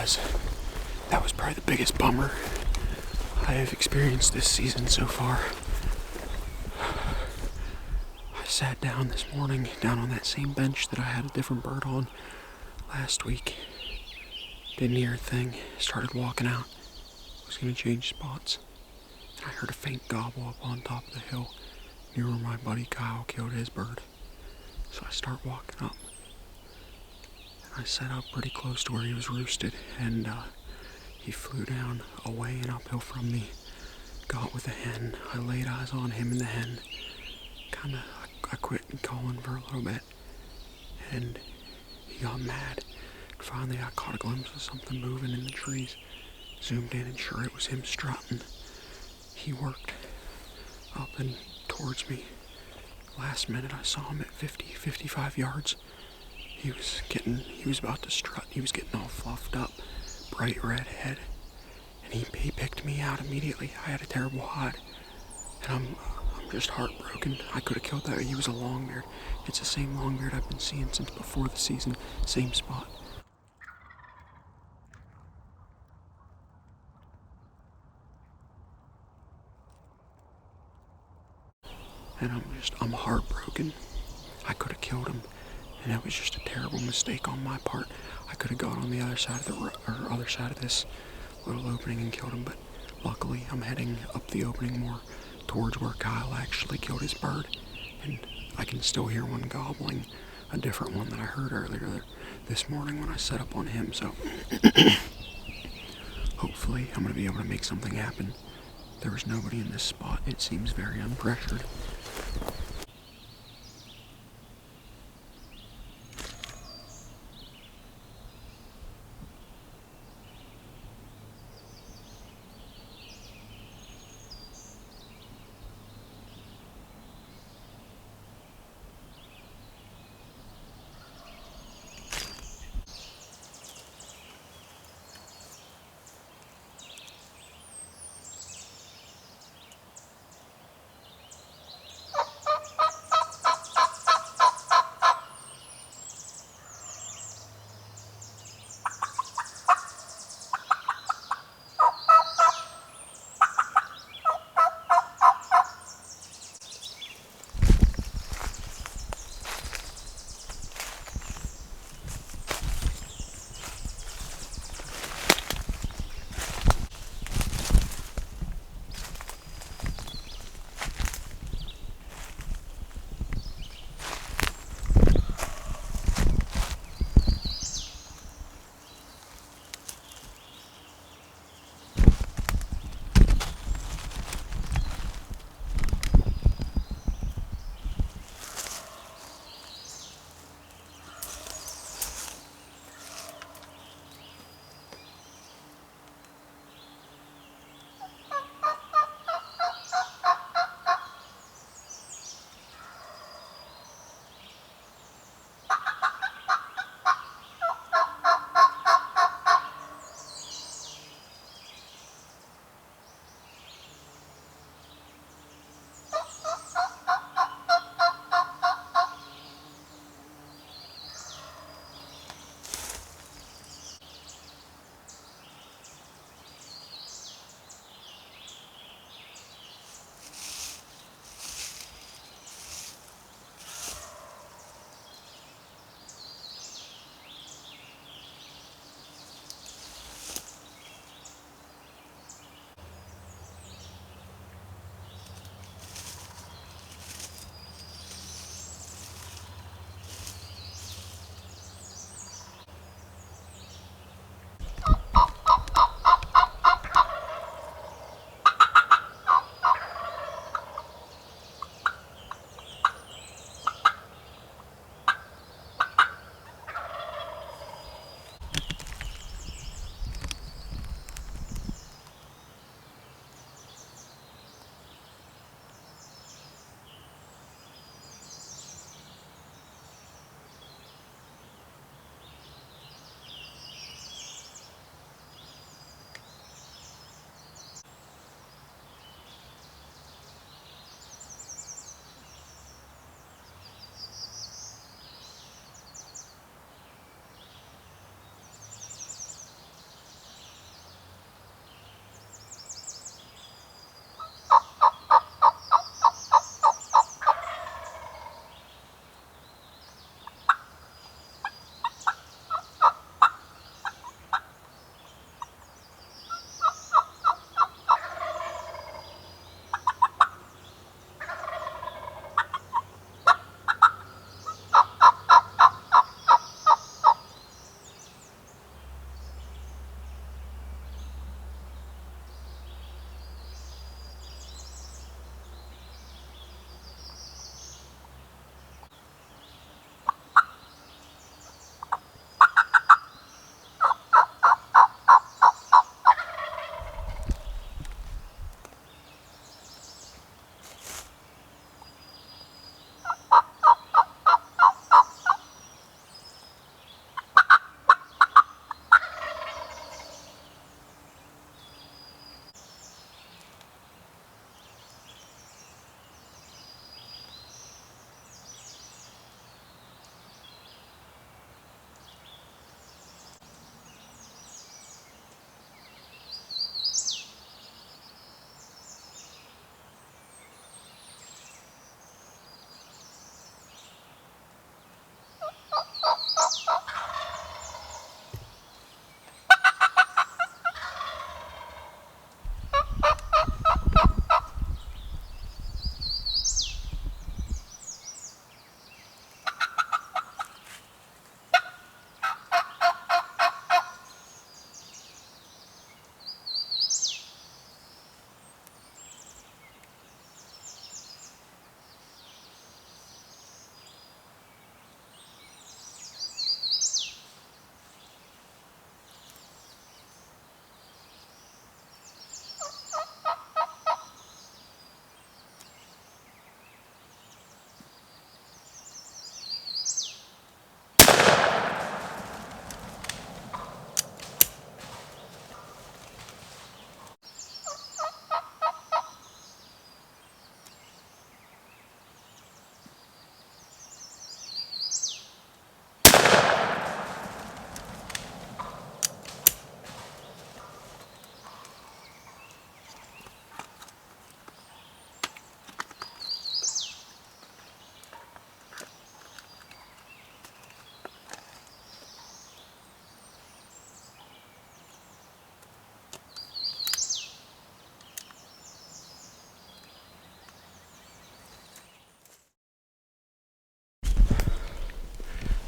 guys, that was probably the biggest bummer I have experienced this season so far. I sat down this morning, down on that same bench that I had a different bird on last week. Didn't hear a thing, started walking out. Was gonna change spots. And I heard a faint gobble up on top of the hill near where my buddy Kyle killed his bird. So I start walking up. And I set up pretty close to where he was roosted, and he flew down away and uphill from me. Got with the hen. I laid eyes on him and the hen. I quit calling for a little bit, and he got mad. Finally, I caught a glimpse of something moving in the trees. Zoomed in, and sure, it was him strutting. He worked up and towards me. Last minute, I saw him at 55 yards. He was about to strut. He was getting all fluffed up, bright red head, and he picked me out immediately. I had a terrible hide, and I'm just heartbroken. I could have killed that. He was a longbeard. It's the same longbeard I've been seeing since before the season, same spot. And I'm heartbroken. I could have killed him, and it was just a terrible mistake on my part. I could have got on the other side of this little opening and killed him, but luckily I'm heading up the opening more towards where Kyle actually killed his bird, and I can still hear one gobbling, a different one that I heard earlier this morning when I set up on him. So hopefully I'm going to be able to make something happen. There was nobody in this spot. It seems very unpressured.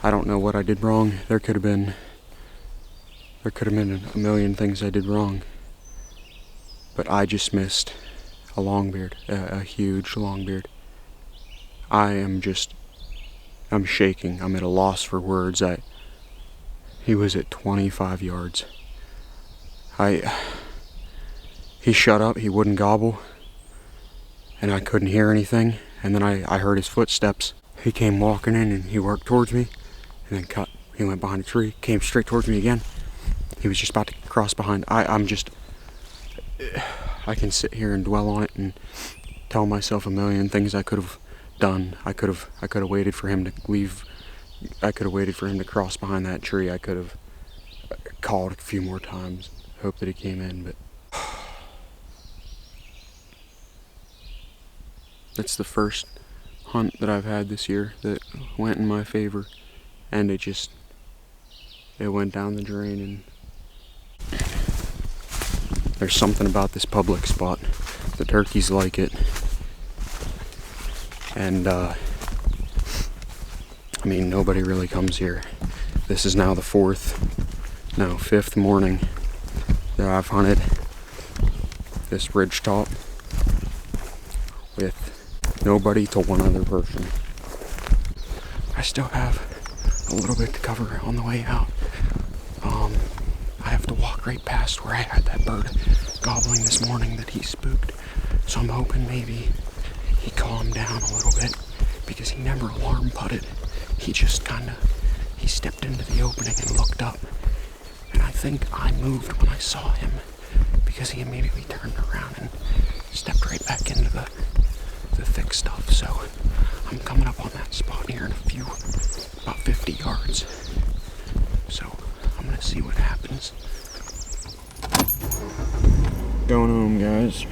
I don't know what I did wrong. There could have been a million things I did wrong. But I just missed a longbeard, a huge longbeard. I'm shaking. I'm at a loss for words. He was at 25 yards. He shut up, he wouldn't gobble, and I couldn't hear anything. And then I heard his footsteps. He came walking in and he worked towards me, and then he went behind a tree, came straight towards me again. He was just about to cross behind. I can sit here and dwell on it and tell myself a million things I could have done. I could have waited for him to leave. I could have waited for him to cross behind that tree. I could have called a few more times, hope that he came in, but that's the first hunt that I've had this year that went in my favor, and it went down the drain. And there's something about this public spot. The turkeys like it, and I mean, nobody really comes here. This is now the fifth morning that I've hunted this ridge top with nobody to one other person. I still have a little bit to cover on the way out. I have to walk right past where I had that bird gobbling this morning that he spooked. So I'm hoping maybe he calmed down a little bit, because he never alarm putted. He just he stepped into the opening and looked up. And I think I moved when I saw him, because he immediately turned around and stepped right back into the thick stuff. So I'm coming up on that spot here in about 50 yards. So I'm gonna see what happens. Going home, guys.